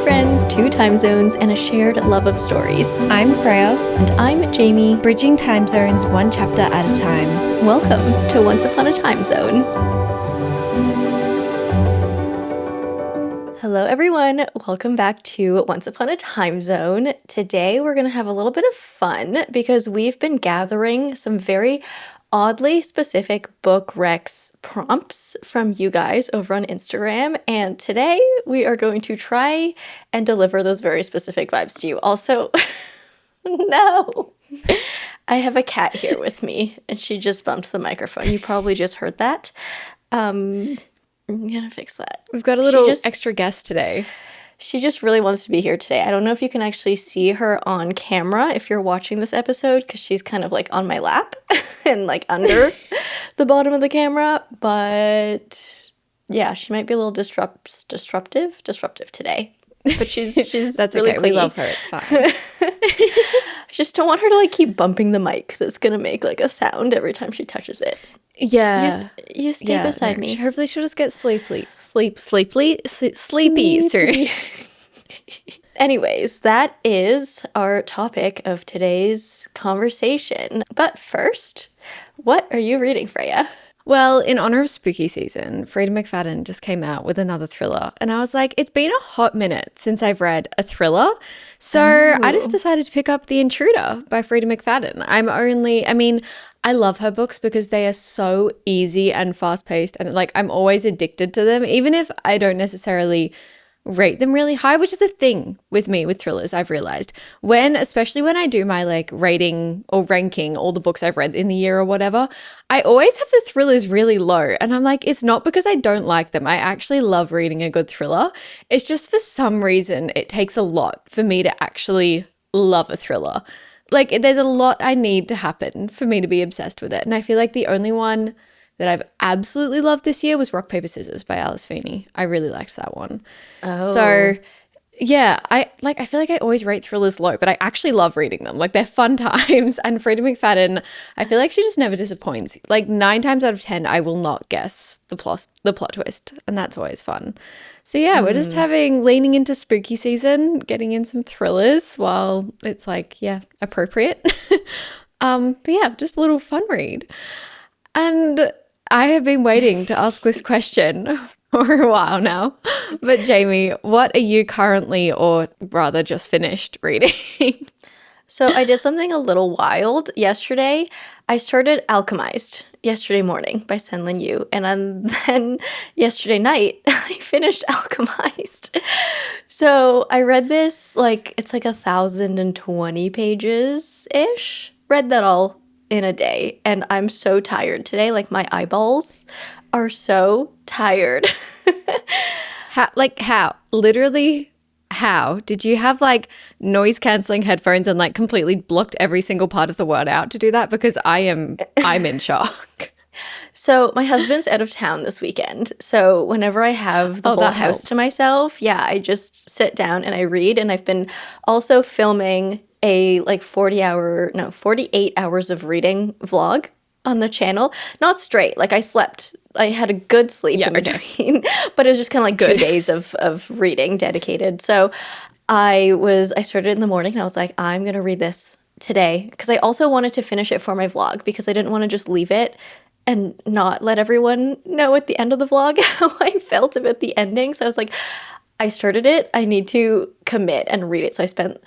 friends, 2 time zones, and a shared love of stories. I'm Freya. And I'm Jamie. Bridging time zones 1 chapter at a time. Welcome to Once Upon a Time Zone. Hello everyone, welcome back to Once Upon a Time Zone. Today we're going to have a little bit of fun because we've been gathering some very oddly specific book recs prompts from you guys over on Instagram, and today we are going to try and deliver those very specific vibes to you. Also, no, I have a cat here with me and she just bumped the microphone. You probably just heard that. I'm gonna fix that. We've got a little extra guest today. She just really wants to be here today. I don't know if you can actually see her on camera if you're watching this episode because she's kind of like on my lap and like under the bottom of the camera. But yeah, she might be a little disruptive today. But she's That's really okay. clingy. We love her. It's fine. I just don't want her to like keep bumping the mic. That's gonna make like a sound every time she touches it. Yeah. You stay beside me. Hopefully she'll just get sleepy soon. Anyways, that is our topic of today's conversation. But first, what are you reading, Freya? Well, in honor of spooky season, Freida McFadden just came out with another thriller. And I was like, it's been a hot minute since I've read a thriller. So I just decided to pick up The Intruder by Freida McFadden. I love her books because they are so easy and fast-paced. And like, I'm always addicted to them, even if I don't necessarily rate them really high, which is a thing with me with thrillers, I've realized. Especially when I do my like rating or ranking all the books I've read in the year or whatever, I always have the thrillers really low. And I'm like, it's not because I don't like them. I actually love reading a good thriller. It's just for some reason, it takes a lot for me to actually love a thriller. Like there's a lot I need to happen for me to be obsessed with it. And I feel like the only one that I've absolutely loved this year was Rock, Paper, Scissors by Alice Feeney. I really liked that one. Oh. So yeah, I feel like I always rate thrillers low, but I actually love reading them. Like they're fun times. And Freida McFadden, I feel like she just never disappoints. Like 9 times out of 10, I will not guess the plot twist. And that's always fun. So yeah, we're just leaning into spooky season, getting in some thrillers while it's like, yeah, appropriate. But yeah, just a little fun read. And I have been waiting to ask this question for a while now. But Jamie, what are you currently, or rather just finished reading? So I did something a little wild yesterday. I started Alchemised yesterday morning by SenLinYu, and then yesterday night I finished Alchemised. So I read this it's like 1,020 pages-ish. Read that all in a day, and I'm so tired today. Like my eyeballs are so tired. How? Literally, how? Did you have like noise cancelling headphones and like completely blocked every single part of the word out to do that? Because I'm in shock. So my husband's out of town this weekend. So whenever I have the whole house helps. to myself, yeah, I just sit down and I read. And I've been also filming a 48 hours of reading vlog on the channel. Not straight. Like I slept. I had a good sleep in between, but it was just kind of like 2 days of reading dedicated. So I started in the morning and I was like, I'm going to read this today because I also wanted to finish it for my vlog because I didn't want to just leave it and not let everyone know at the end of the vlog how I felt about the ending. So I was like, I started it. I need to commit and read it. So I spent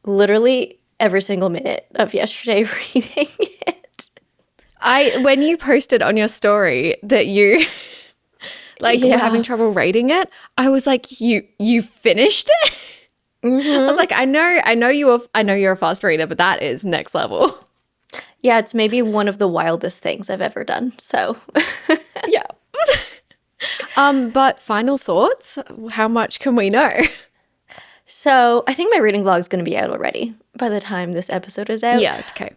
literally every single minute of yesterday reading it. When you posted on your story that you were having trouble rating it, I was like, you finished it? Mm-hmm. I was like, I know you're a fast reader, but that is next level. Yeah, it's maybe one of the wildest things I've ever done. So yeah. But final thoughts, how much can we know? So I think my reading vlog is going to be out already by the time this episode is out. Yeah, okay.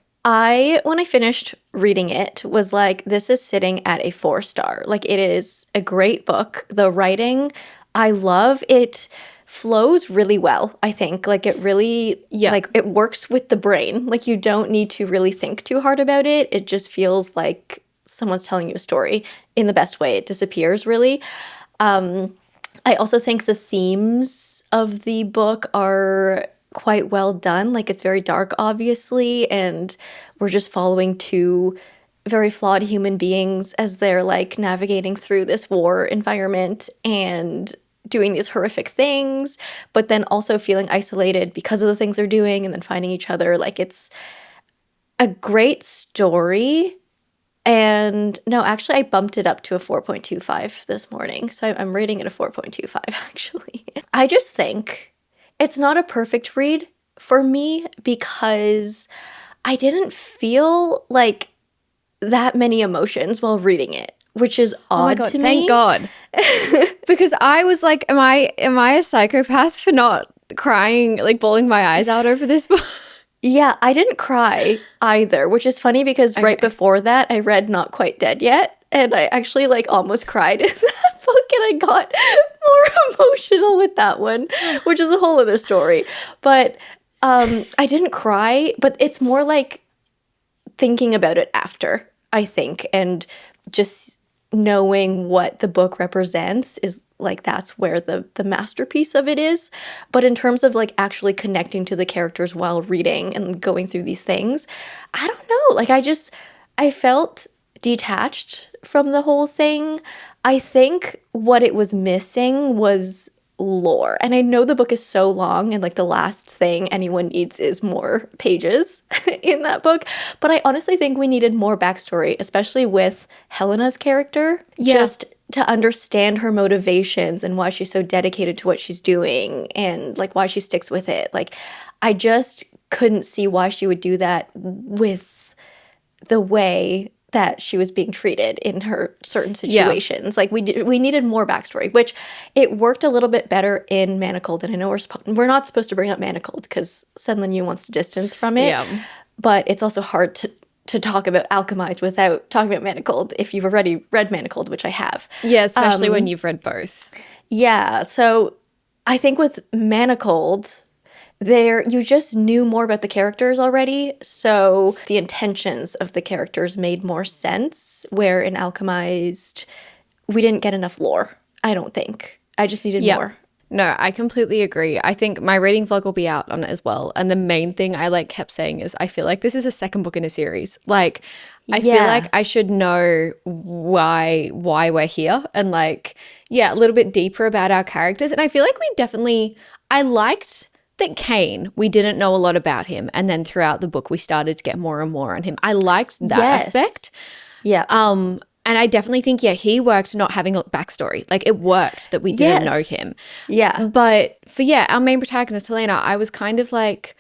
When I finished reading it, was like, this is sitting at a 4-star. Like, it is a great book. The writing, I love. It flows really well, I think. Like, it really, it works with the brain. Like, you don't need to really think too hard about it. It just feels like someone's telling you a story in the best way. It disappears, really. I also think the themes of the book are quite well done. Like, it's very dark, obviously, and we're just following two very flawed human beings as they're like navigating through this war environment and doing these horrific things, but then also feeling isolated because of the things they're doing and then finding each other. Like, it's a great story. And no, actually, I bumped it up to a 4.25 this morning. So I'm rating it a 4.25, actually. I just think it's not a perfect read for me because I didn't feel like that many emotions while reading it, which is odd to me. Thank God. Because I was like, am I a psychopath for not crying, like bawling my eyes out over this book? Yeah, I didn't cry either, which is funny because right before that, I read Not Quite Dead Yet, and I actually like almost cried in that book, and I got more emotional with that one, which is a whole other story. But I didn't cry, but it's more like thinking about it after, I think, and just knowing what the book represents is like that's where the masterpiece of it is. But in terms of like actually connecting to the characters while reading and going through these things, I don't know. Like, I felt detached from the whole thing. I think what it was missing was lore. And I know the book is so long and like the last thing anyone needs is more pages in that book, but I honestly think we needed more backstory, especially with Helena's character. Yeah. Just to understand her motivations and why she's so dedicated to what she's doing and like why she sticks with it. Like, I just couldn't see why she would do that with the way that she was being treated in her certain situations. Like, we needed more backstory, which it worked a little bit better in Manacled. And I know we're not supposed to bring up Manacled because SenLinYu wants to distance from it. Yeah. But it's also hard to talk about Alchemized without talking about Manacled if you've already read Manacled, which I have. Yeah, especially when you've read both. Yeah, so I think with Manacled, you just knew more about the characters already, so the intentions of the characters made more sense, where in Alchemized, we didn't get enough lore, I don't think. I just needed more. No, I completely agree. I think my reading vlog will be out on it as well. And the main thing I like kept saying is I feel like this is a second book in a series. Like, I feel like I should know why we're here and like, a little bit deeper about our characters. And I feel like I liked that Cain, we didn't know a lot about him. And then throughout the book, we started to get more and more on him. I liked that aspect. Yeah. And I definitely think, he worked not having a backstory. Like, it worked that we didn't know him. Yeah. But for, our main protagonist, Helena, I was kind of like,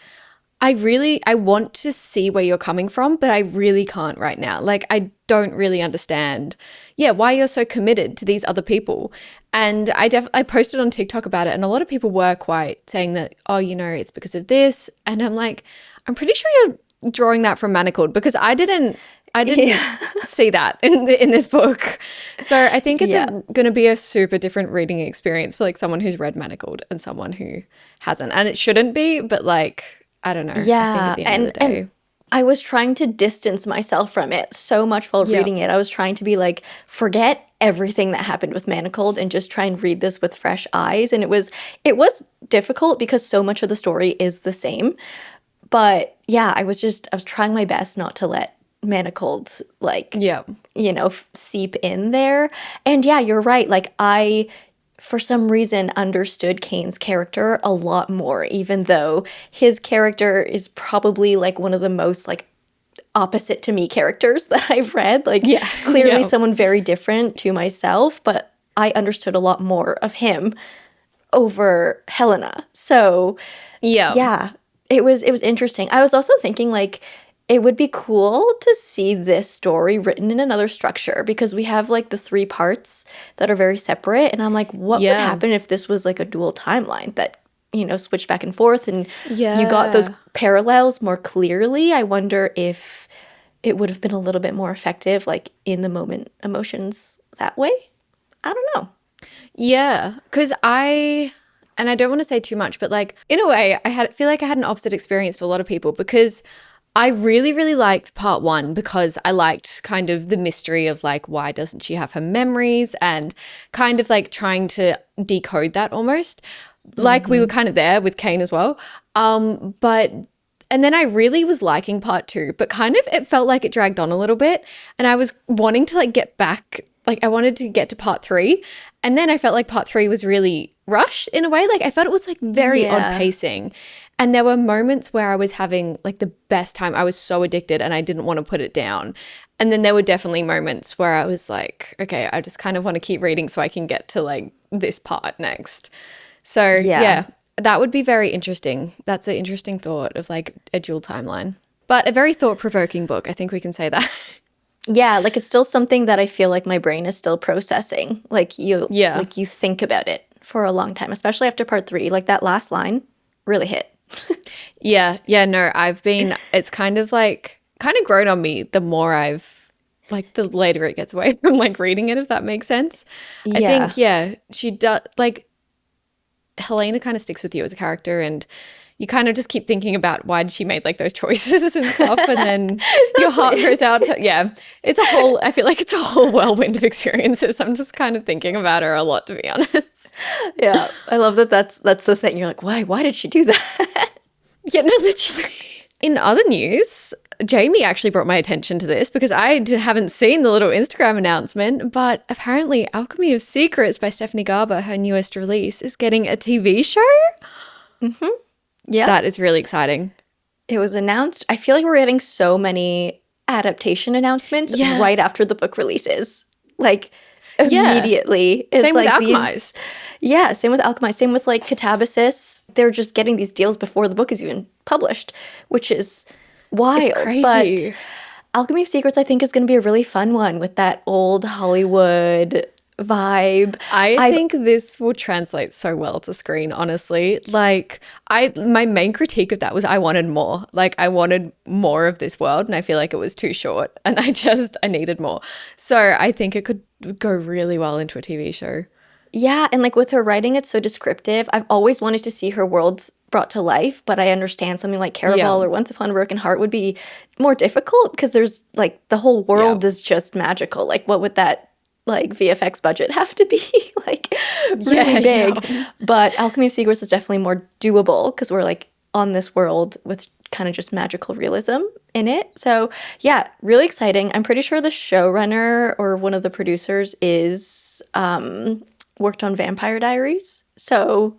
I want to see where you're coming from, but I really can't right now. Like, I don't really understand, why you're so committed to these other people. And I posted on TikTok about it, and a lot of people were quite saying that, oh, it's because of this. And I'm like, I'm pretty sure you're drawing that from Manacled, because I didn't see that in this book. So I think it's going to be a super different reading experience for like someone who's read Manacled and someone who hasn't. And it shouldn't be, but like, I don't know. Yeah, I think at the end of the day. and I was trying to distance myself from it so much while reading it. I was trying to be like, forget everything that happened with Manacled and just try and read this with fresh eyes. And it was difficult because so much of the story is the same. But I was trying my best not to let Manacled seep in there. And you're right. Like, I for some reason understood Cain's character a lot more, even though his character is probably like one of the most like opposite to me characters that I've read. Like, clearly someone very different to myself, but I understood a lot more of him over Helena. So it was interesting. I was also thinking like, it would be cool to see this story written in another structure, because we have like the 3 parts that are very separate. And I'm like, what would happen if this was like a dual timeline that, switched back and forth and you got those parallels more clearly? I wonder if it would have been a little bit more effective, like in the moment emotions that way. I don't know. Yeah, because I don't want to say too much, but like in a way, feel like I had an opposite experience to a lot of people, because I really, really liked part one because I liked kind of the mystery of like, why doesn't she have her memories, and kind of like trying to decode that almost. Like we were kind of there with Kane as well. But and then I really was liking part two, but kind of it felt like it dragged on a little bit. And I was wanting to like get back, like I wanted to get to part three. And then I felt like part three was really rushed in a way. Like I felt it was like very odd pacing. And there were moments where I was having like the best time. I was so addicted and I didn't want to put it down. And then there were definitely moments where I was like, okay, I just kind of want to keep reading so I can get to like this part next. So yeah, that would be very interesting. That's an interesting thought of like a dual timeline, but a very thought-provoking book. I think we can say that. Yeah, like it's still something that I feel like my brain is still processing. Like you think about it for a long time, especially after part three. Like that last line really hit. Yeah, no, it's kind of grown on me the more the later it gets away from like reading it, if that makes sense. Yeah. I think, she does, like, Helena kind of sticks with you as a character, and you kind of just keep thinking about why did she make like those choices and stuff, and then your heart goes out to, I feel like it's a whole whirlwind of experiences. I'm just kind of thinking about her a lot, to be honest. Yeah, I love that that's the thing. You're like, why did she do that? Yeah, no, literally. In other news, Jamie actually brought my attention to this because I haven't seen the little Instagram announcement, but apparently Alchemy of Secrets by Stephanie Garber, her newest release, is getting a TV show. Mm-hmm. Yeah. That is really exciting. It was announced. I feel like we're getting so many adaptation announcements right after the book releases. Like, immediately. It's same like with Alchemized. Same with Alchemized. Same with like Katabasis. They're just getting these deals before the book is even published, which is wild. It's crazy. But Alchemy of Secrets, I think, is going to be a really fun one with that old Hollywood vibe. I think this will translate so well to screen, honestly. Like, my main critique of that was I wanted more. Like, I wanted more of this world, and I feel like it was too short, and I needed more. So I think it could go really well into a TV show. Yeah, and like with her writing, it's so descriptive. I've always wanted to see her worlds brought to life, but I understand something like Caraval or Once Upon a Broken Heart would be more difficult because there's like the whole world is just magical. Like, what would that like VFX budget have to be? Like really big. Yeah. But Alchemy of Secrets is definitely more doable because we're like on this world with kind of just magical realism in it. So yeah, really exciting. I'm pretty sure the showrunner or one of the producers is worked on Vampire Diaries. So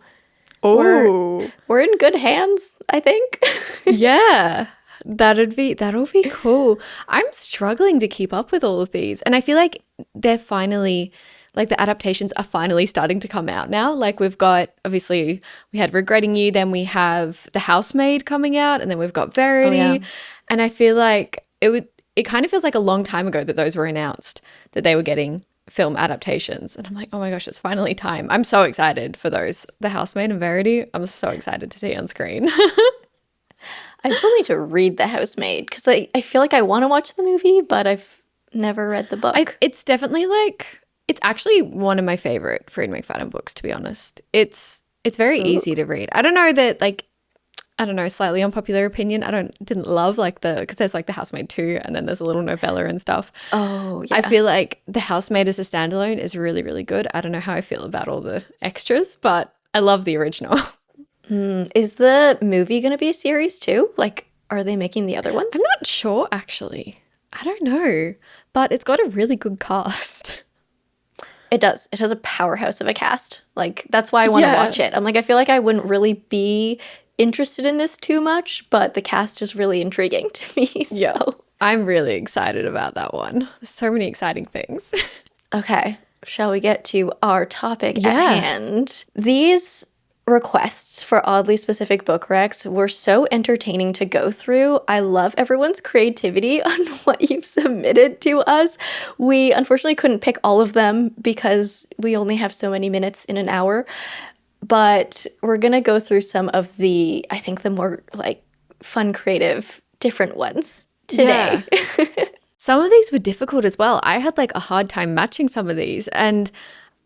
we're in good hands, I think. Yeah. That'll be cool. I'm struggling to keep up with all of these. And I feel like they're finally, like the adaptations are finally starting to come out now. Like we've got, obviously, we had Regretting You, then we have The Housemaid coming out, and then we've got Verity. Oh, yeah. And I feel like it kind of feels like a long time ago that those were announced, that they were getting film adaptations. And I'm like, oh my gosh, it's finally time. I'm so excited for those. The Housemaid and Verity, I'm so excited to see on screen. I still need to read The Housemaid because I feel like I want to watch the movie, but I've never read the book. It's definitely like, it's actually one of my favorite Freida McFadden books, to be honest. It's very easy to read. I don't know that, like, I don't know, slightly unpopular opinion. Didn't love like because there's like The Housemaid 2 and then there's a little novella and stuff. Oh, yeah. I feel like The Housemaid as a standalone is really, really good. I don't know how I feel about all the extras, but I love the original. Is the movie going to be a series too? Like, are they making the other ones? I'm not sure, actually. I don't know. But it's got a really good cast. It does. It has a powerhouse of a cast. Like, that's why I want to watch it. I'm like, I feel like I wouldn't really be interested in this too much, but the cast is really intriguing to me. So. Yeah. I'm really excited about that one. There's so many exciting things. Okay. Shall we get to our topic at hand? These requests for oddly specific book recs were so entertaining to go through. I love everyone's creativity on what you've submitted to us. We unfortunately couldn't pick all of them because we only have so many minutes in an hour, but we're gonna go through some of the, I think, the more like fun, creative, different ones today. Yeah. Some of these were difficult as well. I had like a hard time matching some of these, and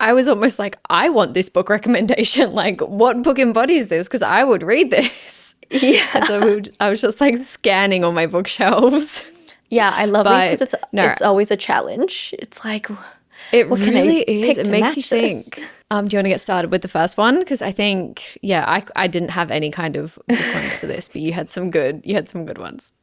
I was almost like, I want this book recommendation. Like, what book embodies this? Because I would read this. Yeah. And so I was just like scanning all my bookshelves. Yeah, I love these because no. it's always a challenge. It's like, It what can really I is. pick It to makes you match this? think. Do you want to get started with the first one? Because I think, yeah, I didn't have any kind of book ones for this, but you had some good ones.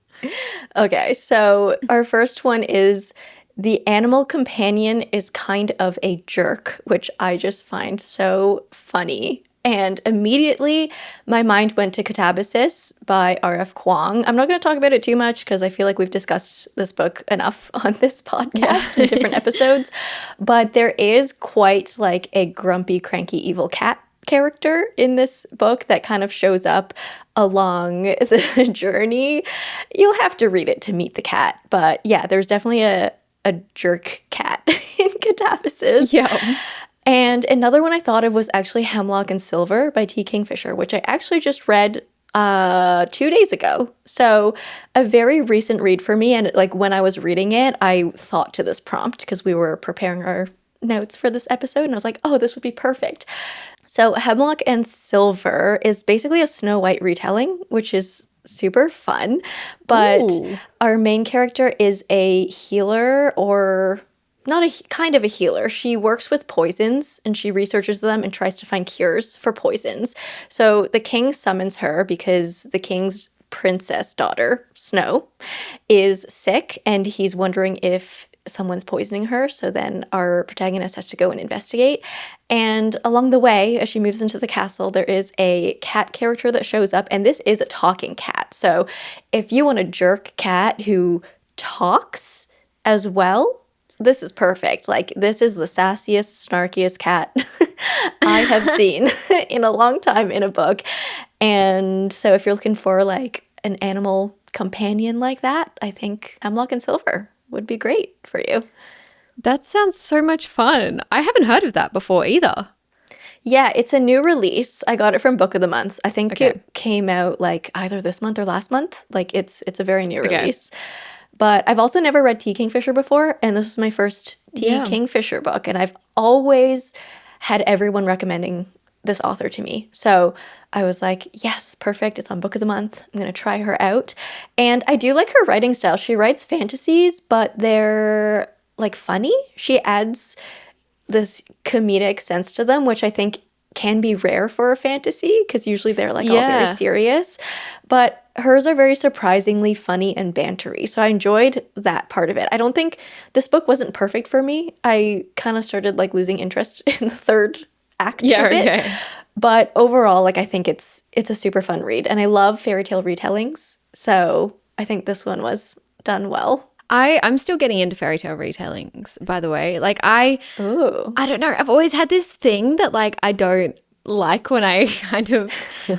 Okay, so our first one is the animal companion is kind of a jerk, which I just find so funny. And immediately my mind went to Katabasis by R.F. Kuang. I'm not going to talk about it too much because I feel like we've discussed this book enough on this podcast in different episodes. But there is quite like a grumpy, cranky, evil cat character in this book that kind of shows up along the journey. You'll have to read it to meet the cat. But yeah, there's definitely a jerk cat in Katabasis. Yeah. And another one I thought of was actually Hemlock and Silver by T. Kingfisher, which I actually just read 2 days ago. So a very recent read for me. And like when I was reading it, I thought to this prompt because we were preparing our notes for this episode. And I was like, oh, this would be perfect. So Hemlock and Silver is basically a Snow White retelling, which is super fun. But our main character is a healer, or not a kind of a healer. She works with poisons and she researches them and tries to find cures for poisons. So the king summons her because the king's princess daughter, Snow, is sick and he's wondering if someone's poisoning her. So then our protagonist has to go and investigate. And along the way, as she moves into the castle, there is a cat character that shows up, and this is a talking cat. So if you want a jerk cat who talks as well, this is perfect. Like, this is the sassiest, snarkiest cat I have seen in a long time in a book. And so if you're looking for like an animal companion like that, I think Hemlock and Silver would be great for you. That sounds so much fun. I haven't heard of that before either. Yeah, it's a new release. I got it from Book of the Month. I think it came out like either this month or last month. Like it's a very new release. But I've also never read T. Kingfisher before, and this is my first T. Kingfisher book, and I've always had everyone recommending this author to me. So I was like, yes, perfect. It's on Book of the Month. I'm going to try her out. And I do like her writing style. She writes fantasies, but they're like funny. She adds this comedic sense to them, which I think can be rare for a fantasy because usually they're like all very serious. But hers are very surprisingly funny and bantery. So I enjoyed that part of it. I don't think this book wasn't perfect for me. I kind of started like losing interest in the third act of it. But overall, like I think it's a super fun read. And I love fairy tale retellings. So I think this one was done well. I'm still getting into fairy tale retellings, by the way. Like I don't know. I've always had this thing that like I don't like when I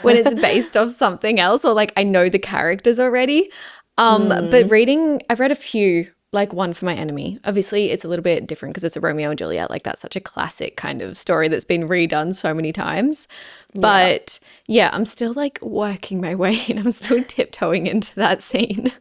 when it's based off something else, or like I know the characters already. But I've read a few, like One for My Enemy. Obviously, it's a little bit different because it's a Romeo and Juliet. Like that's such a classic kind of story that's been redone so many times. But yeah, I'm still like working my way in. I'm still tiptoeing into that scene.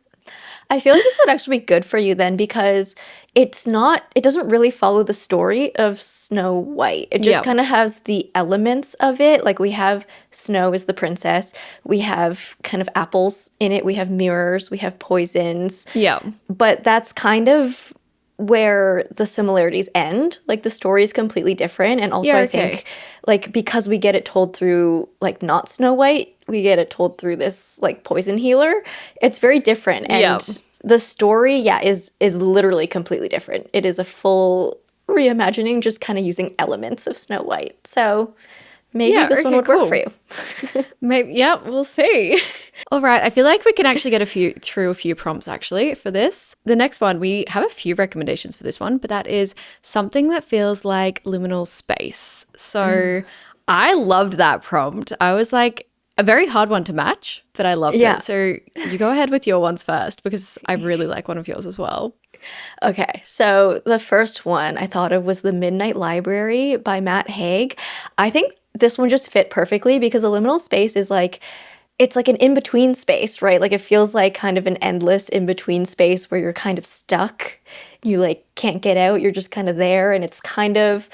I feel like this would actually be good for you then because it doesn't really follow the story of Snow White. It just kind of has the elements of it. Like we have Snow as the princess. We have kind of apples in it. We have mirrors. We have poisons. Yeah. But that's kind of where the similarities end. Like the story is completely different. And also I think like because we get it told through like not Snow White, we get it told through this like poison healer. It's very different. And the story, is literally completely different. It is a full reimagining, just kind of using elements of Snow White. So maybe this one would work for you. Maybe, we'll see. All right, I feel like we can actually get through a few prompts actually for this. The next one, we have a few recommendations for this one, but that is something that feels like liminal space. So I loved that prompt. I was like, a very hard one to match, but I loved it. So you go ahead with your ones first because I really like one of yours as well. Okay, so the first one I thought of was The Midnight Library by Matt Haig. I think this one just fit perfectly because a liminal space is like, it's like an in-between space, right? Like it feels like kind of an endless in-between space where you're kind of stuck. You like can't get out. You're just kind of there. And it's kind of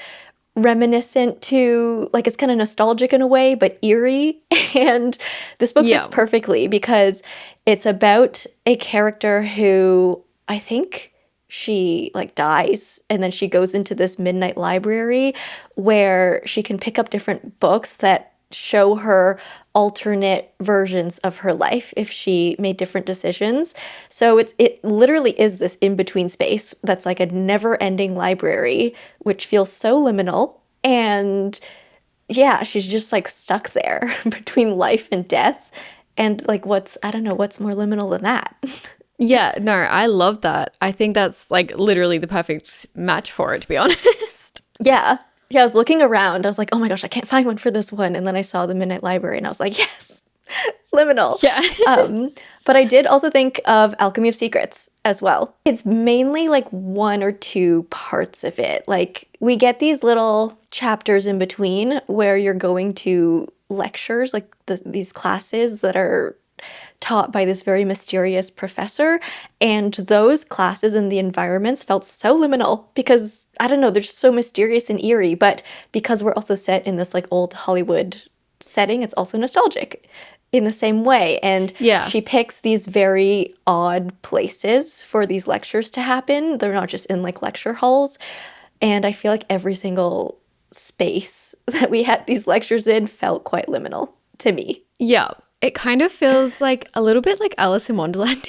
reminiscent to, like, it's kind of nostalgic in a way, but eerie. And this book fits Yeah. perfectly because it's about a character who I think she like dies, and then she goes into this midnight library where she can pick up different books that show her alternate versions of her life if she made different decisions. So it literally is this in-between space that's like a never-ending library, which feels so liminal. And yeah, she's just like stuck there between life and death. And like I don't know, what's more liminal than that? Yeah, no, I love that. I think that's like literally the perfect match for it, to be honest. Yeah. Yeah, I was looking around. I was like, oh my gosh, I can't find one for this one. And then I saw the Midnight Library and I was like, yes, liminal. Yeah. But I did also think of Alchemy of Secrets as well. It's mainly like one or two parts of it. Like we get these little chapters in between where you're going to lectures, like these classes that are taught by this very mysterious professor, and those classes and the environments felt so liminal because I don't know, they're just so mysterious and eerie, but because we're also set in this like old Hollywood setting, it's also nostalgic in the same way. And Yeah. she picks these very odd places for these lectures to happen. They're not just in like lecture halls, and I feel like every single space that we had these lectures in felt quite liminal to me. Yeah. It kind of feels like a little bit like Alice in Wonderland.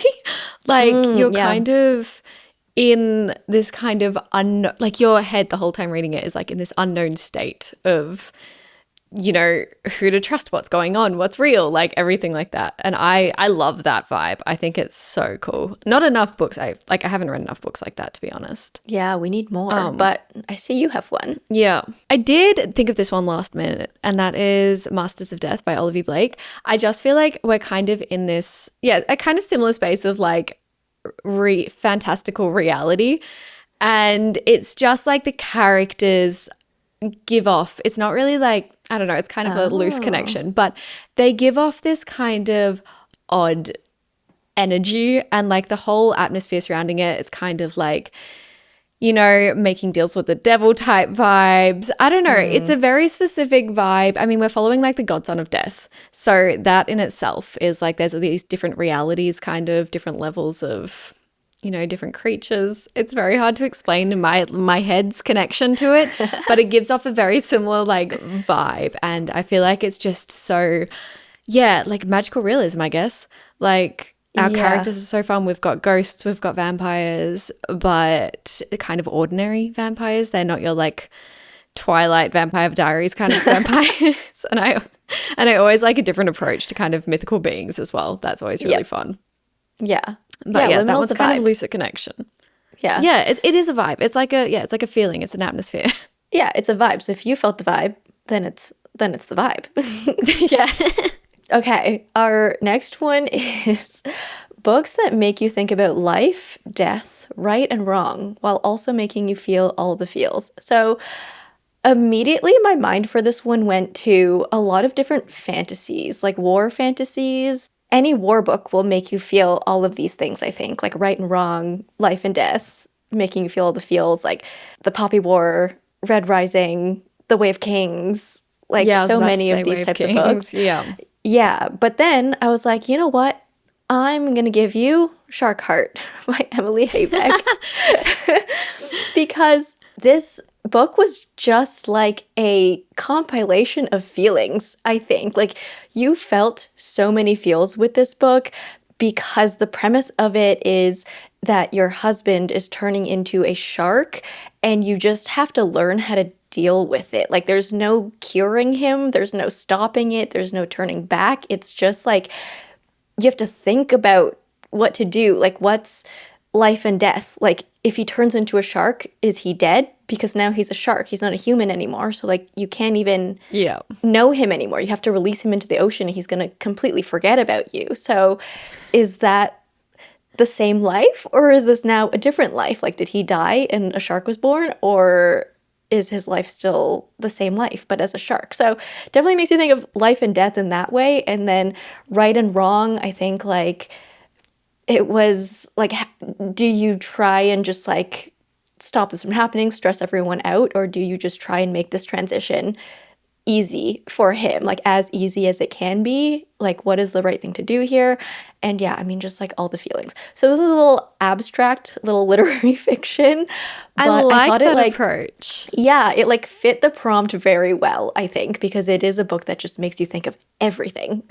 Like you're yeah. kind of in this kind of like your head the whole time reading it is like in this unknown state of, you know, who to trust, what's going on, what's real, like everything like that. And I love that vibe. I think it's so cool. Not enough books. I haven't read enough books like that, to be honest. Yeah, we need more, but I see you have one. Yeah. I did think of this one last minute, and that is Masters of Death by Olivie Blake. I just feel like we're kind of in this, a kind of similar space of like fantastical reality. And it's just like the characters give off, it's not really like, I don't know, it's kind of a loose connection, but they give off this kind of odd energy, and like the whole atmosphere surrounding it, it's kind of like, you know, making deals with the devil type vibes. I don't know. It's a very specific vibe. I mean, we're following like the godson of death. So that in itself is like there's these different realities, kind of different levels of, you know, different creatures. It's very hard to explain in my head's connection to it, but it gives off a very similar like vibe. And I feel like it's just so, like magical realism, I guess. Like our characters are so fun. We've got ghosts, we've got vampires, but kind of ordinary vampires. They're not your like Twilight Vampire Diaries kind of vampires. And I always like a different approach to kind of mythical beings as well. That's always really fun. Yeah. But that liminal's one's a kind vibe. of looser connection. Yeah. Yeah, it is a vibe. It's like a feeling. It's an atmosphere. Yeah, it's a vibe. So if you felt the vibe, then it's the vibe. Yeah. Okay, our next one is books that make you think about life, death, right and wrong, while also making you feel all the feels. So immediately my mind for this one went to a lot of different fantasies, like war fantasies. Any war book will make you feel all of these things, I think, like right and wrong, life and death, making you feel all the feels, like the Poppy War, Red Rising, The Way of Kings, like so many of these types of books. Yeah. Yeah, but then I was like, you know what? I'm going to give you Shark Heart by Emily Habeck. Because this book was just like a compilation of feelings, I think. Like, you felt so many feels with this book because the premise of it is that your husband is turning into a shark and you just have to learn how to deal with it. Like, there's no curing him, there's no stopping it, there's no turning back. It's just like you have to think about what to do. Like, what's life and death? Like, if he turns into a shark, is he dead? Because now he's a shark. He's not a human anymore. So, like, you can't even know him anymore. You have to release him into the ocean and he's going to completely forget about you. So, is that the same life, or is this now a different life? Like, did he die and a shark was born, or is his life still the same life, but as a shark? So definitely makes you think of life and death in that way. And then right and wrong, I think like it was like, do you try and just like stop this from happening, stress everyone out, or do you just try and make this transition easy for him, like as easy as it can be? Like, what is the right thing to do here? And yeah, I mean, just like all the feelings. So this was a little abstract, little literary fiction, but I thought that it approach. yeah, it like fit the prompt very well, I think, because it is a book that just makes you think of everything.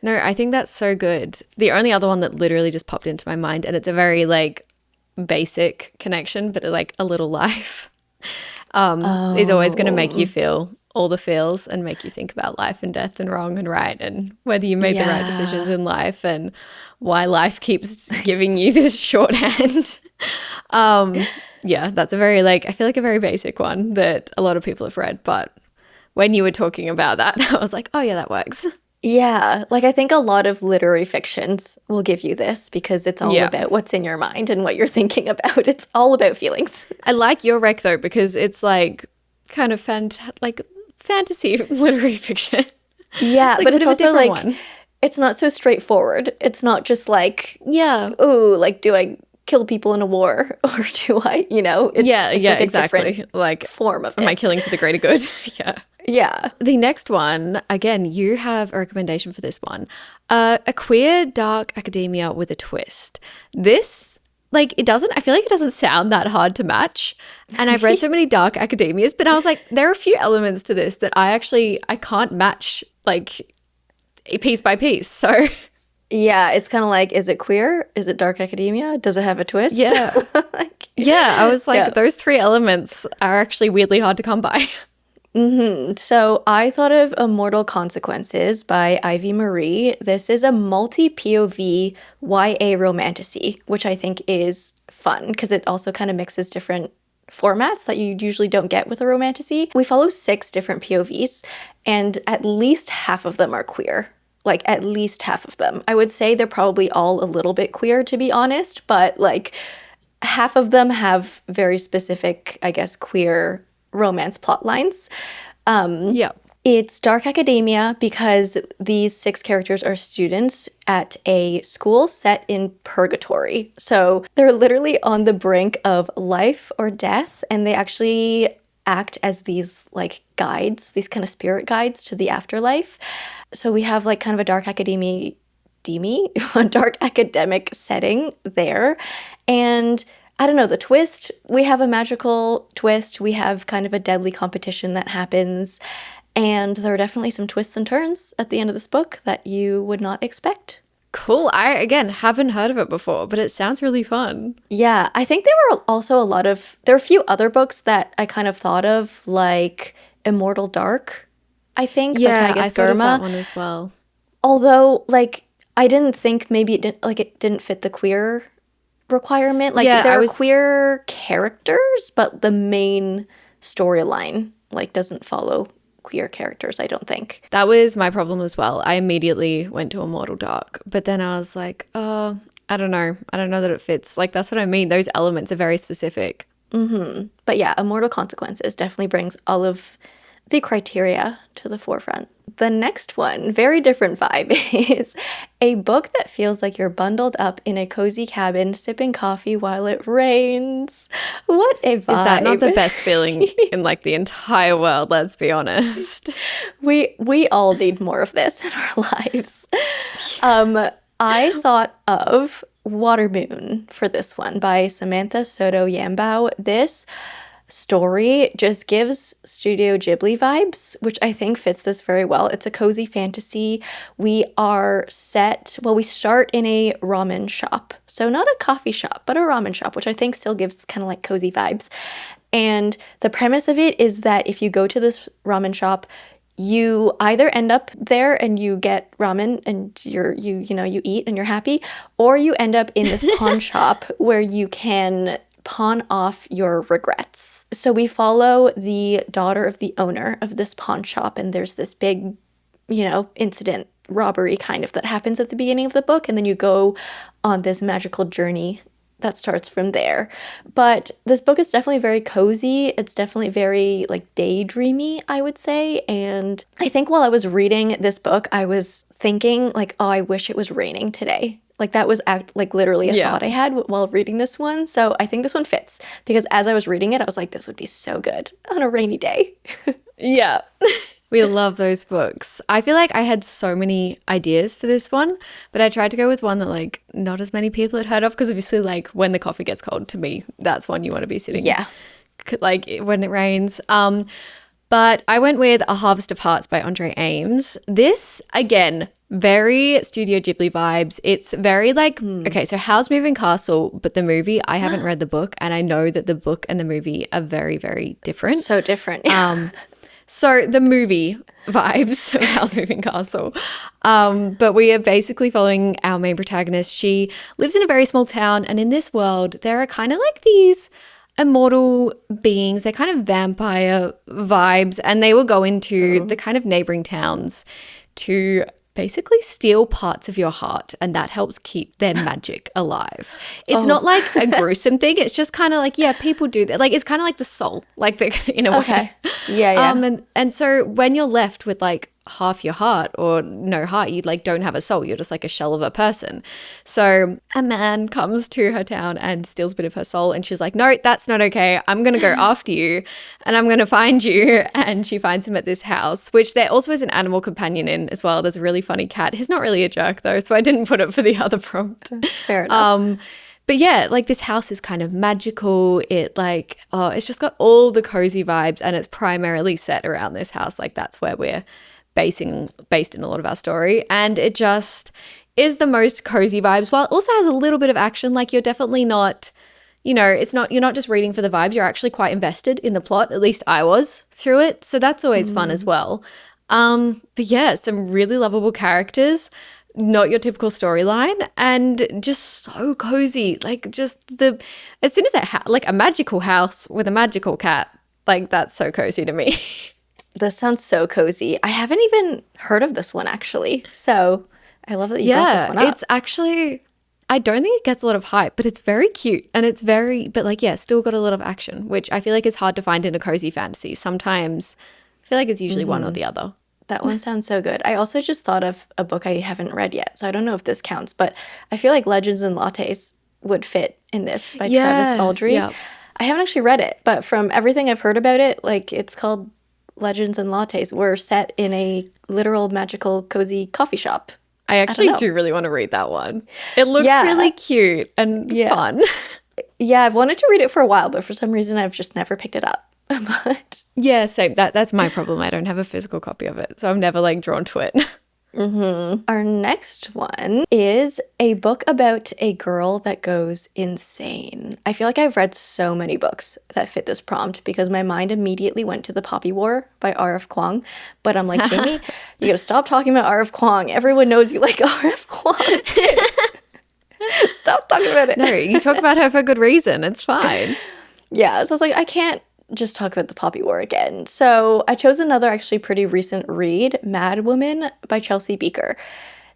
No, I think that's so good. The only other one that literally just popped into my mind, and it's a very like basic connection, but like A Little Life, is always going to make you feel all the feels and make you think about life and death and wrong and right and whether you made the right decisions in life and why life keeps giving you this shorthand. Yeah, that's a very like, I feel like a very basic one that a lot of people have read, but when you were talking about that, I was like, oh yeah, that works. Yeah, like I think a lot of literary fictions will give you this because it's all Yeah. about what's in your mind and what you're thinking about. It's all about feelings. I like your rec though because it's like kind of like fantasy literary fiction. Yeah, Like but a it's bit of a also different like one. it's not so straightforward. It's not just like, Yeah. oh, like do I kill people in a war or do I, it's Yeah, like a exactly. different Like, form of am I it. killing for the greater good? Yeah. Yeah. The next one, again, you have a recommendation for this one. A queer dark academia with a twist. This, like, I feel like it doesn't sound that hard to match. And I've read so many dark academias, but I was like, there are a few elements to this that I can't match, like, piece by piece. So, Yeah, it's kind of like, is it queer? Is it dark academia? Does it have a twist? yeah. Like, Yeah, I was like, yeah. those three elements are actually weirdly hard to come by. So I thought of Immortal Consequences by Ivy Marie. This is a multi-POV YA romantasy, which I think is fun because it also kind of mixes different formats that you usually don't get with a romantasy. We follow 6 different POVs, and at least half of them are queer. Like, at least half of them. I would say they're probably all a little bit queer, to be honest, but like half of them have very specific, I guess, queer romance plot lines. Yeah. It's dark academia because these 6 characters are students at a school set in purgatory. So they're literally on the brink of life or death, and they actually act as these like guides, these kind of spirit guides to the afterlife. So we have like kind of a dark academia, a dark academic setting there. And I don't know, the twist, we have a magical twist. We have kind of a deadly competition that happens. And there are definitely some twists and turns at the end of this book that you would not expect. Cool. I, again, haven't heard of it before, but it sounds really fun. Yeah, I think there were also there are a few other books that I kind of thought of, like Immortal Dark, I think. Yeah, by I Tigus thought of that Germa. one as well. Although, like, I didn't think maybe it didn't fit the queer requirement. Like, Yeah, there are queer characters, but the main storyline, like, doesn't follow queer characters, I don't think. That was my problem as well. I immediately went to Immortal Dark, but then I was like, oh, I don't know. I don't know that it fits. Like, that's what I mean. Those elements are very specific. But yeah, Immortal Consequences definitely brings all of the criteria to the forefront. The next one, very different vibe, is a book that feels like you're bundled up in a cozy cabin sipping coffee while it rains. What a vibe. Is that not the best feeling in like the entire world? Let's be honest. We all need more of this in our lives. I thought of Water Moon for this one by Samantha Soto Yambao. This story just gives Studio Ghibli vibes, which I think fits this very well. It's a cozy fantasy. We start in a ramen shop. So not a coffee shop, but a ramen shop, which I think still gives kind of like cozy vibes. And the premise of it is that if you go to this ramen shop, you either end up there and you get ramen and you eat and you're happy, or you end up in this pawn shop where you can pawn off your regrets. So we follow the daughter of the owner of this pawn shop, and there's this big, incident, robbery kind of that happens at the beginning of the book, and then you go on this magical journey that starts from there. But this book is definitely very cozy. It's definitely very like daydreamy, I would say. And I think while I was reading this book, I was thinking like, oh, I wish it was raining today. Like that was like literally a Yeah. thought I had while reading this one. So I think this one fits because as I was reading it, I was like, this would be so good on a rainy day. Yeah. We love those books. I feel like I had so many ideas for this one, but I tried to go with one that like not as many people had heard of because obviously like When the Coffee Gets Cold, to me, that's one you want to be sitting Yeah. like when it rains. But I went with A Harvest of Hearts by Andre Ames. This, again, very Studio Ghibli vibes. It's very like, okay, so Howl's Moving Castle, but the movie, I haven't read the book, and I know that the book and the movie are very, very different. So different. So the movie vibes of Howl's Moving Castle. But we are basically following our main protagonist. She lives in a very small town, and in this world, there are kind of like these immortal beings. They're kind of vampire vibes, and they will go into the kind of neighboring towns to basically steal parts of your heart, and that helps keep their magic alive. It's not like a gruesome thing. It's just kind of like, yeah, people do that. Like it's kind of like the soul, like the in a way. Okay. Yeah. And so when you're left with like half your heart or no heart, you like don't have a soul. You're just like a shell of a person. So a man comes to her town and steals a bit of her soul, and she's like, no, that's not okay. I'm going to go after you and I'm going to find you. And she finds him at this house, which there also is an animal companion in as well. There's a really funny cat. He's not really a jerk though, so I didn't put it for the other prompt. Fair enough. But yeah, like this house is kind of magical. It like, it's just got all the cozy vibes, and it's primarily set around this house. Like that's where we're based in a lot of our story. And it just is the most cozy vibes, while it also has a little bit of action. Like you're definitely not, you're not just reading for the vibes. You're actually quite invested in the plot. At least I was through it. So that's always fun as well. But yeah, some really lovable characters, not your typical storyline, and just so cozy. Like just as soon as like a magical house with a magical cat, like that's so cozy to me. This sounds so cozy. I haven't even heard of this one actually. So I love that you brought this one up. It's actually, I don't think it gets a lot of hype, but it's very cute, and it's very, but like, yeah, still got a lot of action, which I feel like is hard to find in a cozy fantasy. Sometimes I feel like it's usually one or the other. That one sounds so good. I also just thought of a book I haven't read yet, so I don't know if this counts, but I feel like Legends and Lattes would fit in this by Travis Baldree. Yeah. I haven't actually read it, but from everything I've heard about it, like it's called Legends and Lattes. We're set in a literal magical cozy coffee shop. I actually do really want to read that one. It looks really cute and fun. Yeah, I've wanted to read it for a while, but for some reason I've just never picked it up. But yeah, same. That's my problem. I don't have a physical copy of it, so I'm never like drawn to it. Our next one is a book about a girl that goes insane. I feel like I've read so many books that fit this prompt because my mind immediately went to The Poppy War by R.F. Kuang. But I'm like, Jamie, you gotta stop talking about R.F. Kuang. Everyone knows you like R.F. Kuang. Stop talking about it. No, you talk about her for good reason. It's fine. Yeah, so I was like, I can't just talk about The Poppy War again. So I chose another actually pretty recent read, Mad Woman by Chelsea Beaker.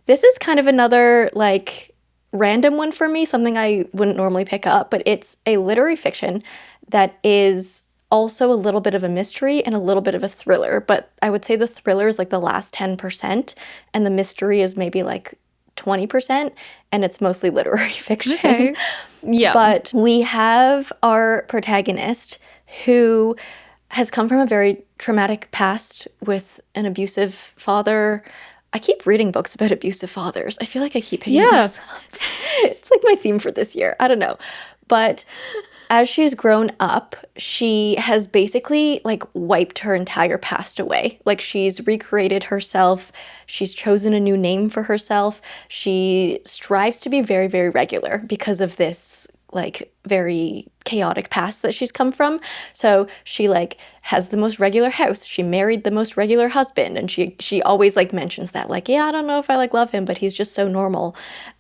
This is kind of another like random one for me, something I wouldn't normally pick up, but it's a literary fiction that is also a little bit of a mystery and a little bit of a thriller. But I would say the thriller is like the last 10% and the mystery is maybe like 20%, and it's mostly literary fiction. Okay. Yeah. But we have our protagonist who has come from a very traumatic past with an abusive father. I keep reading books about abusive fathers. I feel like I keep picking this up. It's like my theme for this year. I don't know. But as she's grown up, she has basically like wiped her entire past away. Like she's recreated herself. She's chosen a new name for herself. She strives to be very, very regular because of this like very chaotic past that she's come from. So she like has the most regular house. She married the most regular husband, and she always like mentions that like, yeah, I don't know if I like love him, but he's just so normal.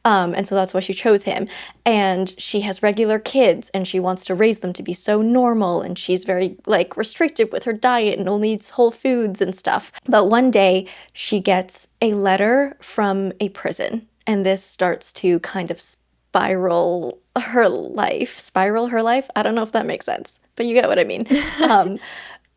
And so that's why she chose him. And she has regular kids and she wants to raise them to be so normal, and she's very like restrictive with her diet and only eats whole foods and stuff. But one day she gets a letter from a prison, and this starts to kind of spiral her life. I don't know if that makes sense, but you get what I mean.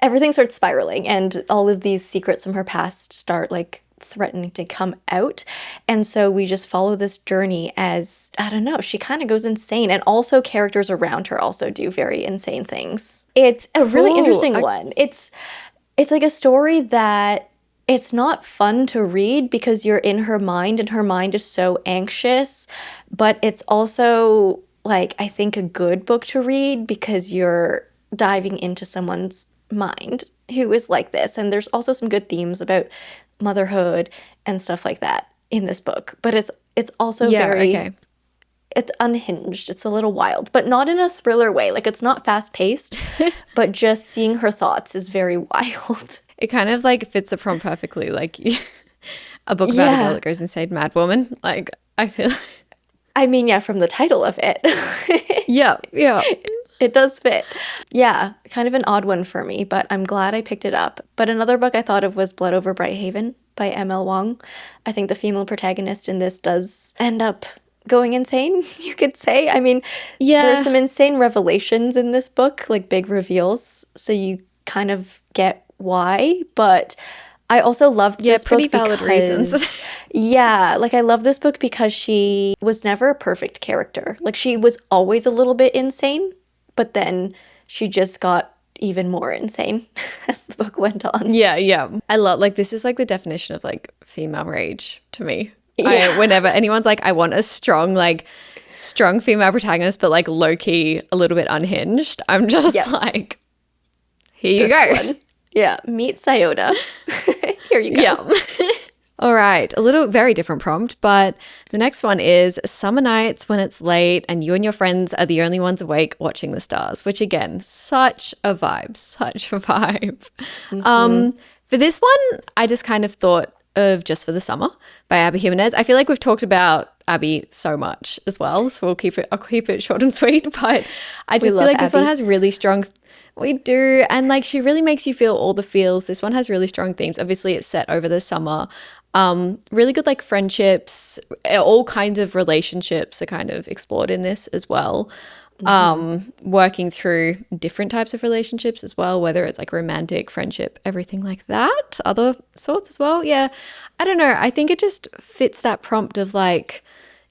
Everything starts spiraling, and all of these secrets from her past start like threatening to come out. And so we just follow this journey as, I don't know, she kind of goes insane. And also characters around her also do very insane things. It's a really interesting one. It's like a story that it's not fun to read because you're in her mind and her mind is so anxious, but it's also like, I think, a good book to read because you're diving into someone's mind who is like this. And there's also some good themes about motherhood and stuff like that in this book. But it's also it's unhinged. It's a little wild, but not in a thriller way. Like, it's not fast paced, but just seeing her thoughts is very wild. It kind of like fits the prompt perfectly. Like a book about a girl that goes insane mad woman. Like, I feel. I mean, yeah, from the title of it. Yeah. It does fit. Yeah, kind of an odd one for me, but I'm glad I picked it up. But another book I thought of was Blood Over Brighthaven by M.L. Wong. I think the female protagonist in this does end up going insane, you could say. I mean, there's some insane revelations in this book, like big reveals, so you kind of get why, but I also loved this book pretty valid reasons. Like, I love this book because she was never a perfect character. Like, she was always a little bit insane, but then she just got even more insane as the book went on. Yeah. I love, like, this is like the definition of like female rage to me. Whenever anyone's like, I want a strong female protagonist, but like low key a little bit unhinged, I'm just like, here you go. One. Yeah, meet Sayota. Here you go. Yeah. All right, a little very different prompt, but the next one is summer nights when it's late and you and your friends are the only ones awake watching the stars, which again, such a vibe. For this one, I just kind of thought of Just for the Summer by Abby Jimenez. I feel like we've talked about Abby so much as well, so I'll keep it short and sweet, but I just feel like this one has really strong. We do, and like she really makes you feel all the feels. This one has really strong themes. Obviously, it's set over the summer. Really good like friendships, all kinds of relationships are kind of explored in this as well. Working through different types of relationships as well, whether it's like romantic, friendship, everything like that, other sorts as well. Yeah, I don't know. I think it just fits that prompt of like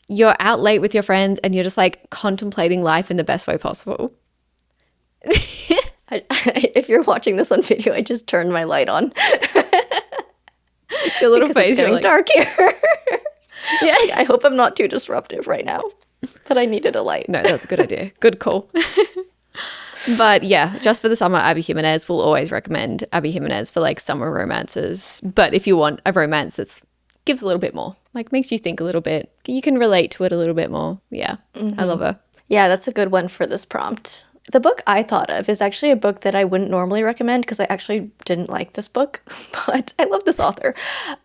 you're out late with your friends and you're just like contemplating life in the best way possible. If you're watching this on video, I just turned my light on. Your little face, it's getting like, dark here. Yeah, I hope I'm not too disruptive right now, but I needed a light. No, that's a good idea. Good call. But yeah, Just for the Summer, Abby Jimenez. Will always recommend Abby Jimenez for like summer romances. But if you want a romance that gives a little bit more, like makes you think a little bit, you can relate to it a little bit more. Yeah, I love her. Yeah, that's a good one for this prompt. The book I thought of is actually a book that I wouldn't normally recommend because I actually didn't like this book, but I love this author.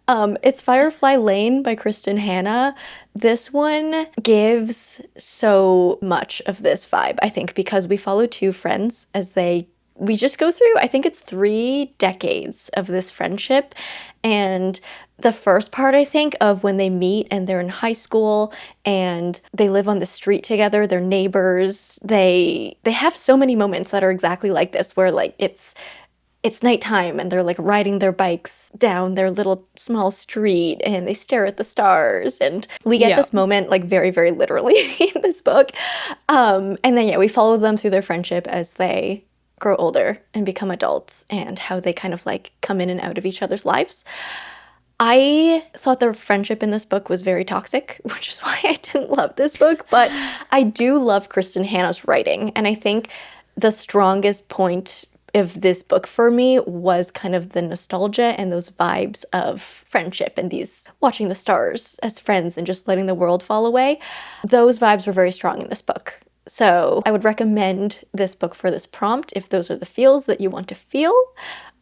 It's Firefly Lane by Kristen Hanna. This one gives so much of this vibe, I think, because we follow two friends as we just go through, I think it's 3 decades of this friendship. And the first part, I think, of when they meet and they're in high school and they live on the street together, they're neighbors. They have so many moments that are exactly like this, where like it's nighttime and they're like riding their bikes down their little small street and they stare at the stars. And we get this moment like very, very literally in this book. And then, we follow them through their friendship as they grow older and become adults and how they kind of like come in and out of each other's lives. I thought the friendship in this book was very toxic, which is why I didn't love this book, but I do love Kristen Hanna's writing. And I think the strongest point of this book for me was kind of the nostalgia and those vibes of friendship and these watching the stars as friends and just letting the world fall away. Those vibes were very strong in this book. So I would recommend this book for this prompt if those are the feels that you want to feel.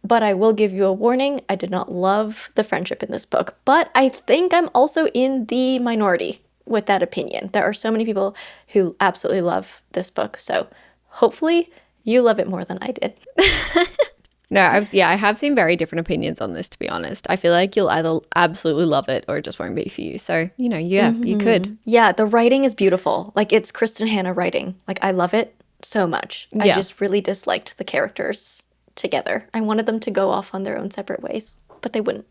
But I will give you a warning, I did not love the friendship in this book. But I think I'm also in the minority with that opinion. There are so many people who absolutely love this book. So hopefully you love it more than I did. No, I have seen very different opinions on this, to be honest. I feel like you'll either absolutely love it or it just won't be for you. So, you could. Yeah, the writing is beautiful. Like, it's Kristen Hanna writing. Like, I love it so much. I just really disliked the characters together. I wanted them to go off on their own separate ways, but they wouldn't.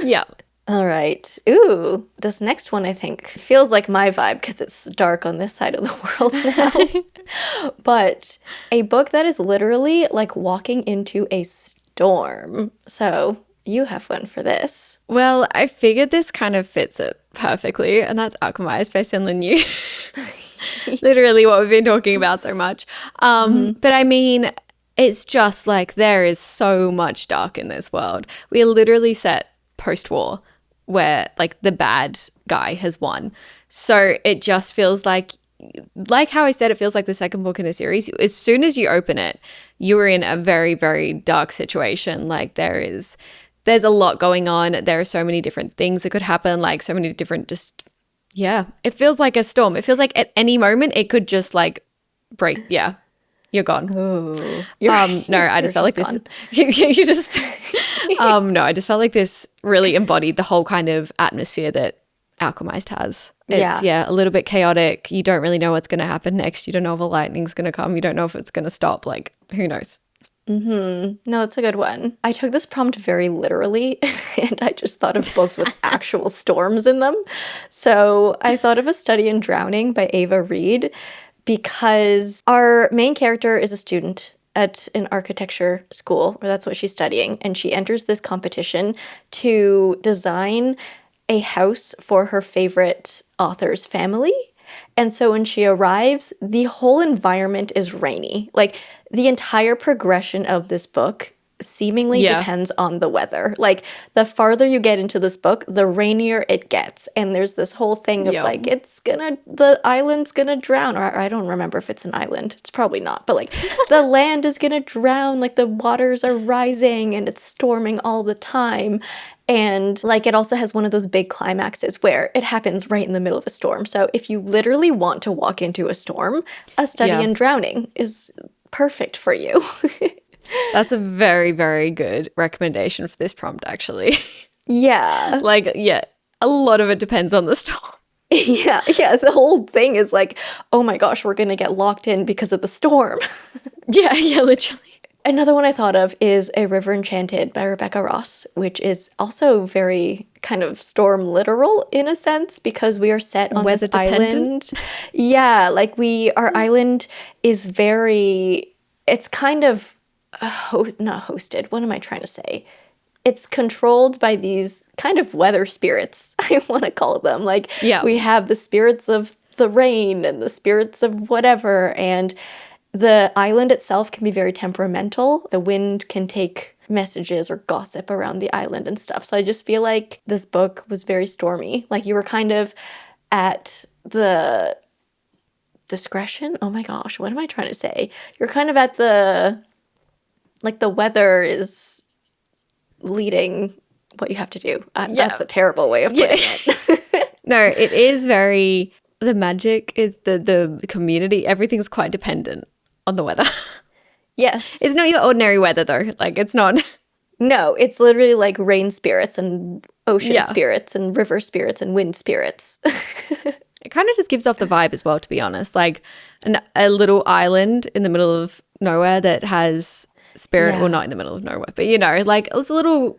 Yeah. All right. Ooh, this next one I think feels like my vibe because it's dark on this side of the world now. But a book that is literally like walking into a storm. So you have one for this. Well, I figured this kind of fits it perfectly, and that's Alchemized by SenLinYu. Literally what we've been talking about so much. But I mean, it's just like there is so much dark in this world. We are literally set post-war where like the bad guy has won. So it just feels like how I said, it feels like the second book in a series. As soon as you open it, you are in a very, very dark situation. Like there's a lot going on. There are so many different things that could happen, like so many different it feels like a storm. It feels like at any moment it could just like break. Yeah. You're gone. Ooh. No, I just felt like this. You just, no, I just felt like this really embodied the whole kind of atmosphere that Alchemized has. It's, a little bit chaotic. You don't really know what's going to happen next. You don't know if a lightning's going to come. You don't know if it's going to stop. Like, who knows? No, it's a good one. I took this prompt very literally, and I just thought of books with actual storms in them. So I thought of A Study in Drowning by Ava Reed, because our main character is a student at an architecture school, or that's what she's studying, and she enters this competition to design a house for her favorite author's family. And so when she arrives, the whole environment is rainy. Like, the entire progression of this book seemingly depends on the weather. Like, the farther you get into this book, the rainier it gets. And there's this whole thing of like, the island's gonna drown. Or I don't remember if it's an island. It's probably not. But like, the land is gonna drown. Like, the waters are rising and it's storming all the time. And like, it also has one of those big climaxes where it happens right in the middle of a storm. So if you literally want to walk into a storm, A Study in Drowning is perfect for you. That's a very, very good recommendation for this prompt, actually. Yeah. A lot of it depends on the storm. Yeah, the whole thing is like, oh my gosh, we're going to get locked in because of the storm. Yeah, literally. Another one I thought of is A River Enchanted by Rebecca Ross, which is also very kind of storm literal in a sense, because we are set on this island. Yeah, like our island is it's kind of not hosted. What am I trying to say? It's controlled by these kind of weather spirits, I want to call them. Like, we have the spirits of the rain and the spirits of whatever, and the island itself can be very temperamental. The wind can take messages or gossip around the island and stuff. So I just feel like this book was very stormy. Like, you were kind of at the discretion. Oh my gosh, what am I trying to say? You're kind of at the weather is leading what you have to do. That's a terrible way of putting it. No, it is very, the magic is the community. Everything's quite dependent on the weather. Yes. It's not your ordinary weather though. Like, it's not. No, it's literally like rain spirits and ocean spirits and river spirits and wind spirits. It kind of just gives off the vibe as well, to be honest. Like a little island in the middle of nowhere that has spirit, well, not in the middle of nowhere, but like it's a little,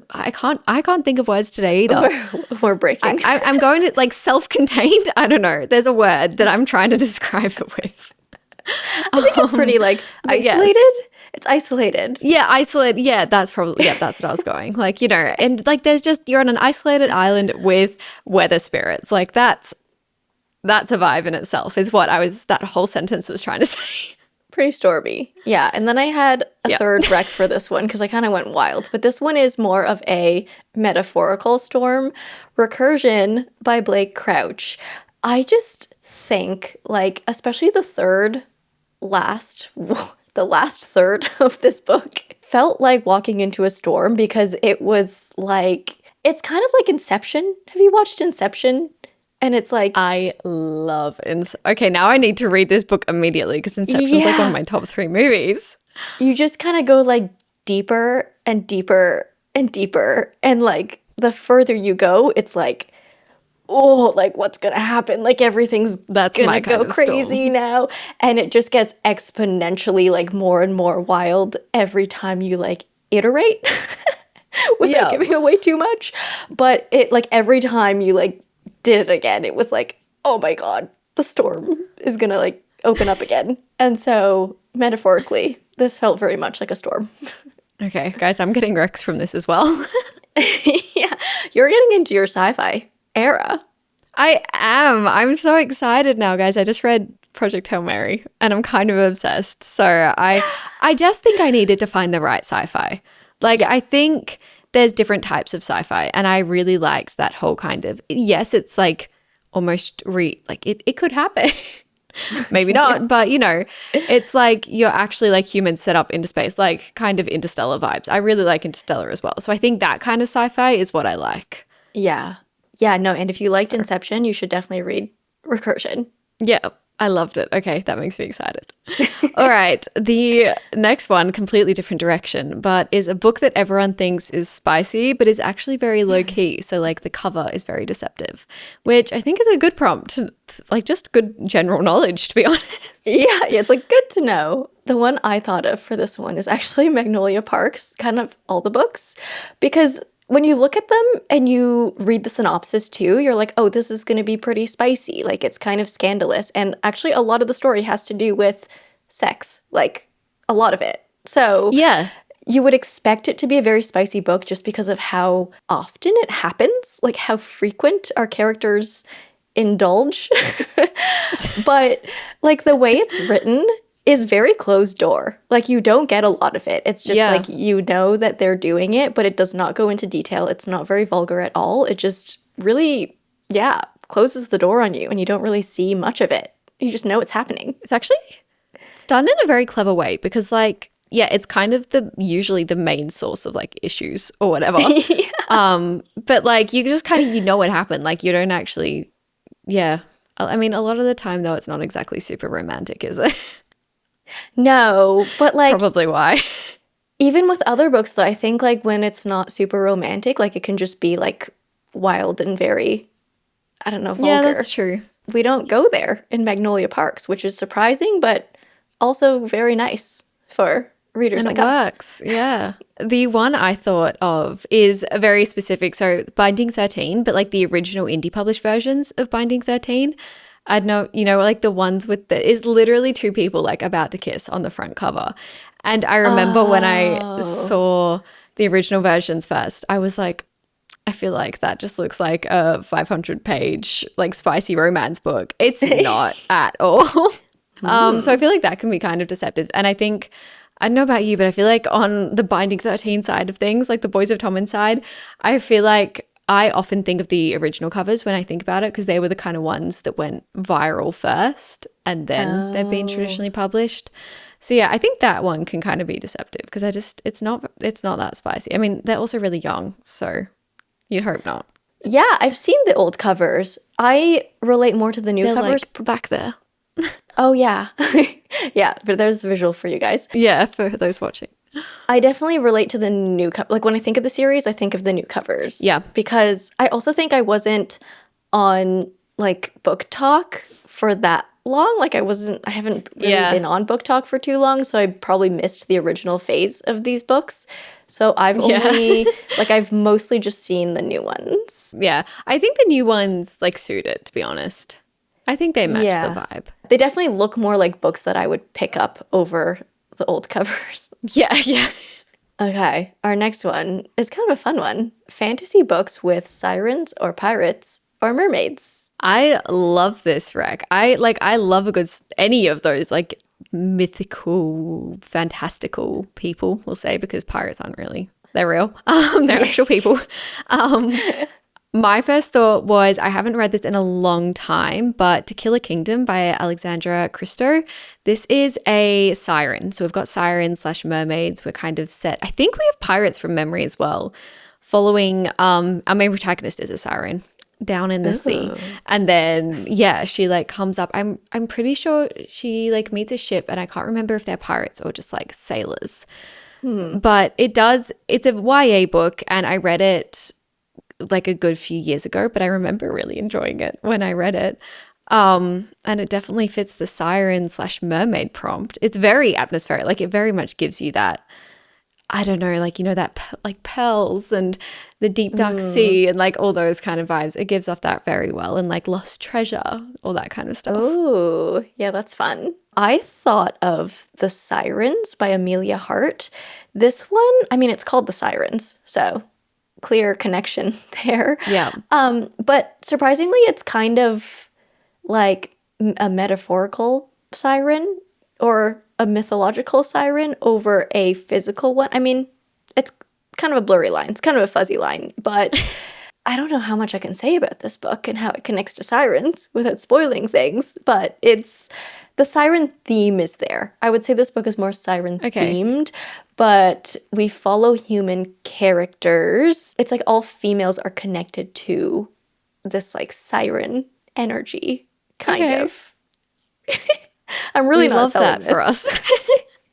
I can't think of words today either. We're breaking. I'm going to like self-contained. I don't know. There's a word that I'm trying to describe it with. I think it's pretty like isolated. Yes. It's isolated. Yeah, isolated. Yeah, that's what I was going. Like, and like you're on an isolated island with weather spirits. Like that's a vibe in itself is what that whole sentence was trying to say. Pretty stormy. Yeah. And then I had a third rec for this one because I kind of went wild. But this one is more of a metaphorical storm. Recursion by Blake Crouch. I just think, like, especially the last third of this book felt like walking into a storm, because it was like, it's kind of like Inception. Have you watched Inception? And it's like, I love okay, now I need to read this book immediately because Inception's like one of my top 3 movies. You just kind of go like deeper and deeper and deeper, and like the further you go, it's like, oh, like what's gonna happen? Like everything's gonna go crazy now, and it just gets exponentially like more and more wild every time you like iterate. without giving away too much. But it like every time you like did it again, it was like, oh my god, the storm is gonna like open up again. And so metaphorically, this felt very much like a storm. Okay, guys, I'm getting Rex from this as well. Yeah, you're getting into your sci-fi era. I am. I'm so excited now, guys. I just read Project Hail Mary and I'm kind of obsessed. So I just think I needed to find the right sci-fi. Like, I think there's different types of sci-fi and I really liked that whole kind of, yes, it's like almost like it could happen. Maybe not, but you know, it's like you're actually like humans set up into space, like kind of Interstellar vibes. I really like Interstellar as well. So I think that kind of sci-fi is what I like. Yeah. Yeah, no, and if you liked Inception, you should definitely read Recursion. Yeah, I loved it. Okay, that makes me excited. All right, the next one, completely different direction, but is a book that everyone thinks is spicy, but is actually very low key. So like the cover is very deceptive, which I think is a good prompt, like just good general knowledge, to be honest. Yeah, it's like good to know. The one I thought of for this one is actually Magnolia Parks, kind of all the books, because when you look at them and you read the synopsis too, you're like, oh, this is going to be pretty spicy. Like, it's kind of scandalous. And actually, a lot of the story has to do with sex, like a lot of it. So Yeah. you would expect it to be a very spicy book just because of how often it happens, like how frequent our characters indulge. But like the way it's written is very closed door. Like you don't get a lot of it. It's just like you know that they're doing it, but it does not go into detail. It's not very vulgar at all. It just really, closes the door on you and you don't really see much of it. You just know it's happening. It's done in a very clever way because like, yeah, it's kind of usually the main source of like issues or whatever. But like you just kind of, you know what happened. Like you don't actually, I mean, a lot of the time though, it's not exactly super romantic, is it? No, but like Probably why. even with other books though, I think like when it's not super romantic, like it can just be like wild and very, I don't know, vulgar. Yeah, that's true. We don't go there in Magnolia Parks, which is surprising, but also very nice for readers And like it us. works. Yeah. The one I thought of is a very specific. So Binding 13, but like the original indie published versions of Binding 13. I know, you know, like the ones with is literally two people like about to kiss on the front cover. And I remember when I saw the original versions first, I was like, I feel like that just looks like a 500-page like spicy romance book. It's not at all. So I feel like that can be kind of deceptive. And I think, I don't know about you, but I feel like on the Binding 13 side of things, like the Boys of Tommen side, I feel like I often think of the original covers when I think about it because they were the kind of ones that went viral first and then they've been traditionally published. So yeah, I think that one can kind of be deceptive because it's not that spicy. I mean, they're also really young, so you'd hope not. Yeah, I've seen the old covers. I relate more to the new They're covers. like back there. Oh yeah. Yeah, but there's a visual for you guys. Yeah, for those watching. I definitely relate to the new cover. Like when I think of the series, I think of the new covers. Yeah. Because I also think I wasn't on like Book Talk for that long. Like I haven't really been on Book Talk for too long, so I probably missed the original phase of these books. So I've I've mostly just seen the new ones. Yeah, I think the new ones like suit it, to be honest. I think they match the vibe. They definitely look more like books that I would pick up over the old covers. Yeah. Okay, our next one is kind of a fun one. Fantasy books with sirens or pirates or mermaids. I love this, rec. I love any of those like mythical, fantastical people, we'll say, because pirates aren't really, they're real. They're actual people. My first thought was, I haven't read this in a long time, but To Kill a Kingdom by Alexandra Christo. This is a siren. So we've got sirens / mermaids. We're kind of set. I think we have pirates from memory as well. Following, our main protagonist is a siren down in the sea. And then, she like comes up. I'm pretty sure she like meets a ship and I can't remember if they're pirates or just like sailors. But it's a YA book and I read it like a good few years ago, but I remember really enjoying it when I read it. And it definitely fits the siren / mermaid prompt. It's very atmospheric. Like it very much gives you that I don't know, like, you know, that like pearls and the deep dark sea and like all those kind of vibes. It gives off that very well, and like lost treasure, all that kind of stuff. Oh, yeah, that's fun. I thought of The Sirens by Amelia Hart. This one, I mean, it's called The Sirens, so clear connection there. Yeah. But surprisingly, it's kind of like a metaphorical siren or a mythological siren over a physical one. I mean, it's kind of a blurry line. It's kind of a fuzzy line, but I don't know how much I can say about this book and how it connects to sirens without spoiling things, but the siren theme is there. I would say this book is more siren themed, but we follow human characters. It's like all females are connected to this like siren energy, kind of. I'm really not selling that for us.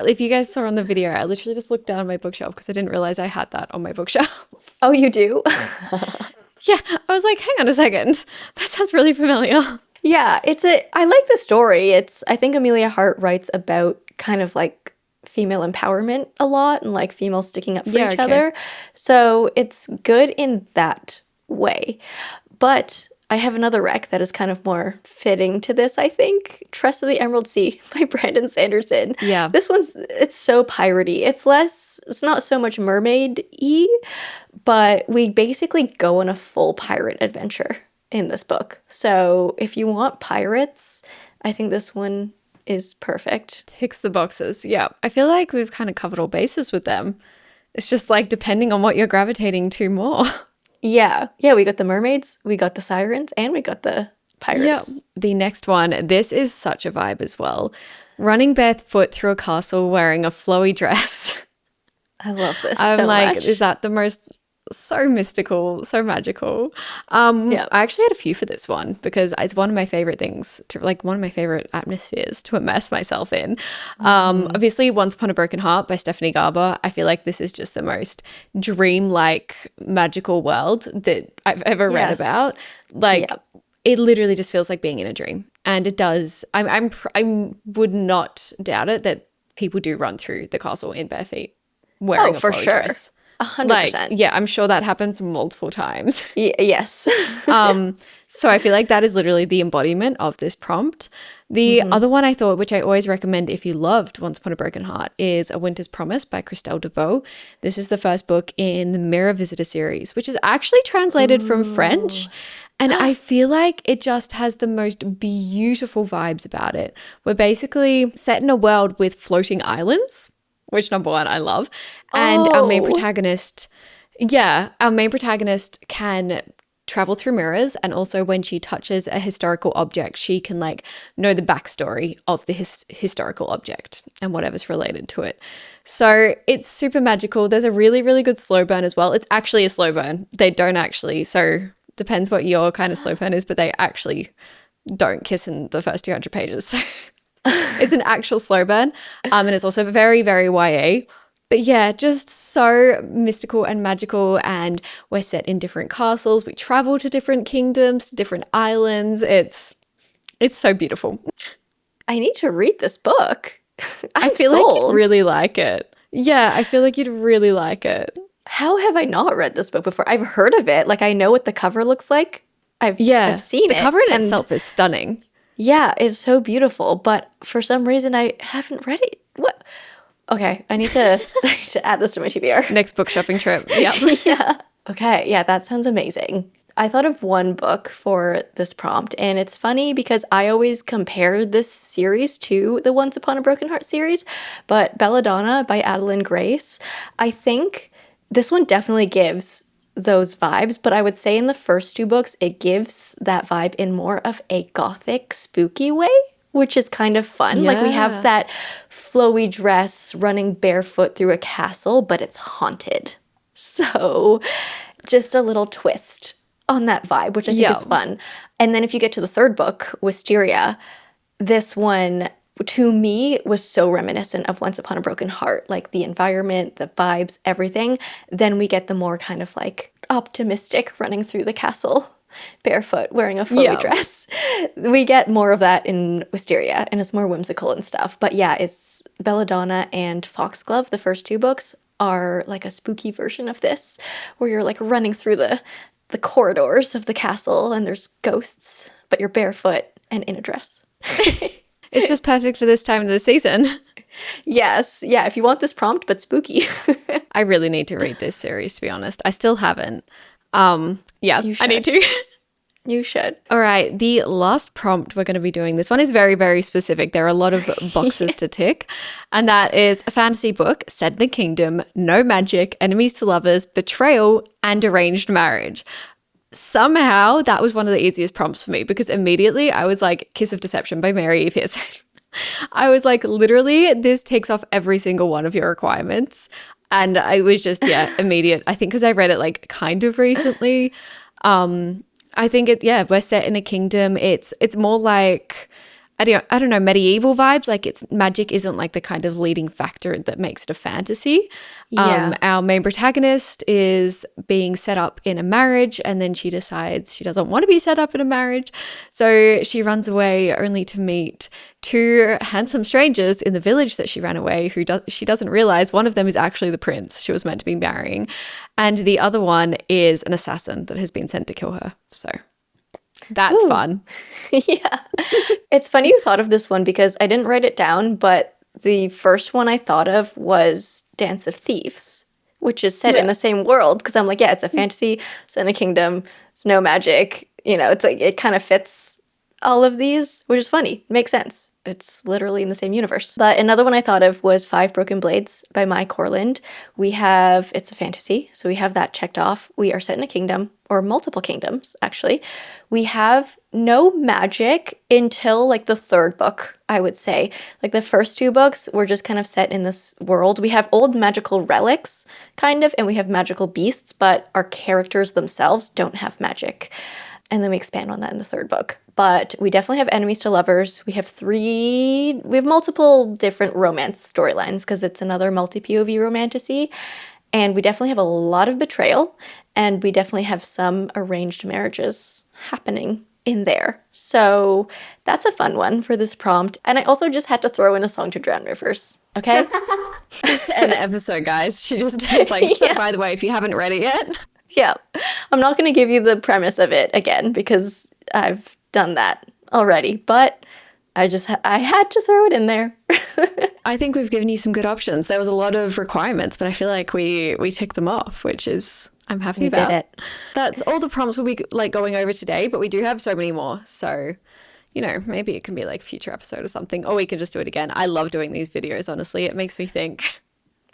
If you guys saw on the video, I literally just looked down on my bookshelf because I didn't realize I had that on my bookshelf. Oh, you do? Yeah, I was like, hang on a second. That sounds really familiar. Yeah, I like the story. I think Amelia Hart writes about kind of like female empowerment a lot and like females sticking up for each other. So it's good in that way. But I have another rec that is kind of more fitting to this, I think. Trust of the Emerald Sea by Brandon Sanderson. Yeah. This it's so piratey. It's not so much mermaid-y, but we basically go on a full pirate adventure in this book. So if you want pirates, I think this one is perfect. Ticks the boxes. Yeah. I feel like we've kind of covered all bases with them. It's just like depending on what you're gravitating to more. Yeah. Yeah, we got the mermaids, we got the sirens, and we got the pirates. Yeah. The next one, this is such a vibe as well. Running barefoot through a castle wearing a flowy dress. I love this I'm like, much. is that the most, so mystical, so magical. I actually had a few for this one because it's one of my favorite things one of my favorite atmospheres to immerse myself in. Obviously Once Upon a Broken Heart by Stephanie Garber. I feel like this is just the most dream-like magical world that I've ever read about. Like it literally just feels like being in a dream, and it does. I would not doubt it that people do run through the castle in bare feet wearing a flowy dress. 100%. Like, yeah, I'm sure that happens multiple times. Yes. So I feel like that is literally the embodiment of this prompt. The other one I thought, which I always recommend if you loved Once Upon a Broken Heart, is A Winter's Promise by Christelle DeVoe. This is the first book in the Mirror Visitor series, which is actually translated from French. And I feel like it just has the most beautiful vibes about it. We're basically set in a world with floating islands, which number one, I love. And our main protagonist can travel through mirrors, and also when she touches a historical object, she can like know the backstory of the historical object and whatever's related to it. So it's super magical. There's a really, really good slow burn as well. It's actually a slow burn. They don't actually, so depends what your kind of slow burn is, but they actually don't kiss in the first 200 pages. So it's an actual slow burn. And it's also very, very YA. But yeah, just so mystical and magical, and we're set in different castles. We travel to different kingdoms, to different islands. It's so beautiful. I need to read this book. I feel like you'd really like it. Yeah, I feel like you'd really like it. How have I not read this book before? I've heard of it. Like, I know what the cover looks like. I've seen it. The cover in itself is stunning. Yeah, it's so beautiful. But for some reason, I haven't read it. What? Okay, I need to add this to my TBR. Next book shopping trip. Yeah. Yeah. Okay, yeah, that sounds amazing. I thought of one book for this prompt, and it's funny because I always compare this series to the Once Upon a Broken Heart series, but Belladonna by Adeline Grace, I think this one definitely gives those vibes, but I would say in the first two books, it gives that vibe in more of a gothic, spooky way, which is kind of fun. Yeah. Like, we have that flowy dress running barefoot through a castle, but it's haunted. So just a little twist on that vibe, which I think is fun. And then if you get to the third book, Wisteria, this one, to me, was so reminiscent of Once Upon a Broken Heart. Like, the environment, the vibes, everything. Then we get the more kind of like optimistic running through the castle barefoot, wearing a flowy dress. We get more of that in Wisteria, and it's more whimsical and stuff. But yeah, it's Belladonna and Foxglove, the first two books. are like a spooky version of this, where you're like running through the corridors of the castle and there's ghosts, but you're barefoot and in a dress. It's just perfect for this time of the season. Yes. Yeah, if you want this prompt but spooky. I really need to read this series, to be honest. I still haven't. Yeah, I need to. You should. All right, the last prompt we're going to be doing, this one is very, very specific. There are a lot of boxes to tick. And that is a fantasy book set in a kingdom, no magic, enemies to lovers, betrayal, and arranged marriage. Somehow, that was one of the easiest prompts for me because immediately I was like, Kiss of Deception by Mary E. Pearson. I was like, literally, this takes off every single one of your requirements. And I was just, immediate. I think because I read it like kind of recently. I think we're set in a kingdom. It's more like, I don't know, medieval vibes. Like it's magic isn't like the kind of leading factor that makes it a fantasy. Yeah. Our main protagonist is being set up in a marriage and then she decides she doesn't want to be set up in a marriage. So she runs away only to meet two handsome strangers in the village that she ran away she doesn't realize one of them is actually the prince she was meant to be marrying. And the other one is an assassin that has been sent to kill her. So that's fun. Yeah. It's funny you thought of this one because I didn't write it down, but the first one I thought of was Dance of Thieves, which is set in the same world. Because I'm like, it's a fantasy, it's in a kingdom, it's no magic. You know, it's like it kind of fits all of these, which is funny. It makes sense. It's literally in the same universe. But another one I thought of was Five Broken Blades by Mai Corland. It's a fantasy, so we have that checked off. We are set in a kingdom, or multiple kingdoms, actually. We have no magic until like the third book, I would say. Like the first two books, we're just kind of set in this world. We have old magical relics, kind of, and we have magical beasts, but our characters themselves don't have magic. And then we expand on that in the third book. But we definitely have enemies to lovers. We have multiple different romance storylines because it's another multi-POV romantasy. And we definitely have a lot of betrayal. And we definitely have some arranged marriages happening in there. So that's a fun one for this prompt. And I also just had to throw in a song to drown rivers. Okay? Just to end the episode, guys. She just is like, so by the way, if you haven't read it yet. Yeah. I'm not going to give you the premise of it again because I've done that already, but I had to throw it in there. I think we've given you some good options. There was a lot of requirements, but I feel like we ticked them off, which is I'm happy about. Did it. That's all the prompts we'll be like going over today, but we do have so many more. So, you know, maybe it can be like future episode or something, or we can just do it again. I love doing these videos, honestly. It makes me think.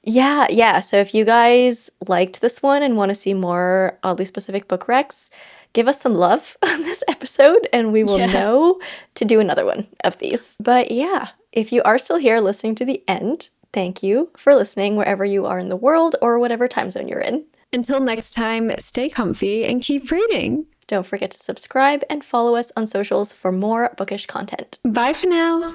Yeah. So if you guys liked this one and want to see more oddly specific book recs, give us some love on this episode and we will know to do another one of these. But yeah, if you are still here listening to the end, thank you for listening wherever you are in the world or whatever time zone you're in. Until next time, stay comfy and keep reading. Don't forget to subscribe and follow us on socials for more bookish content. Bye for now.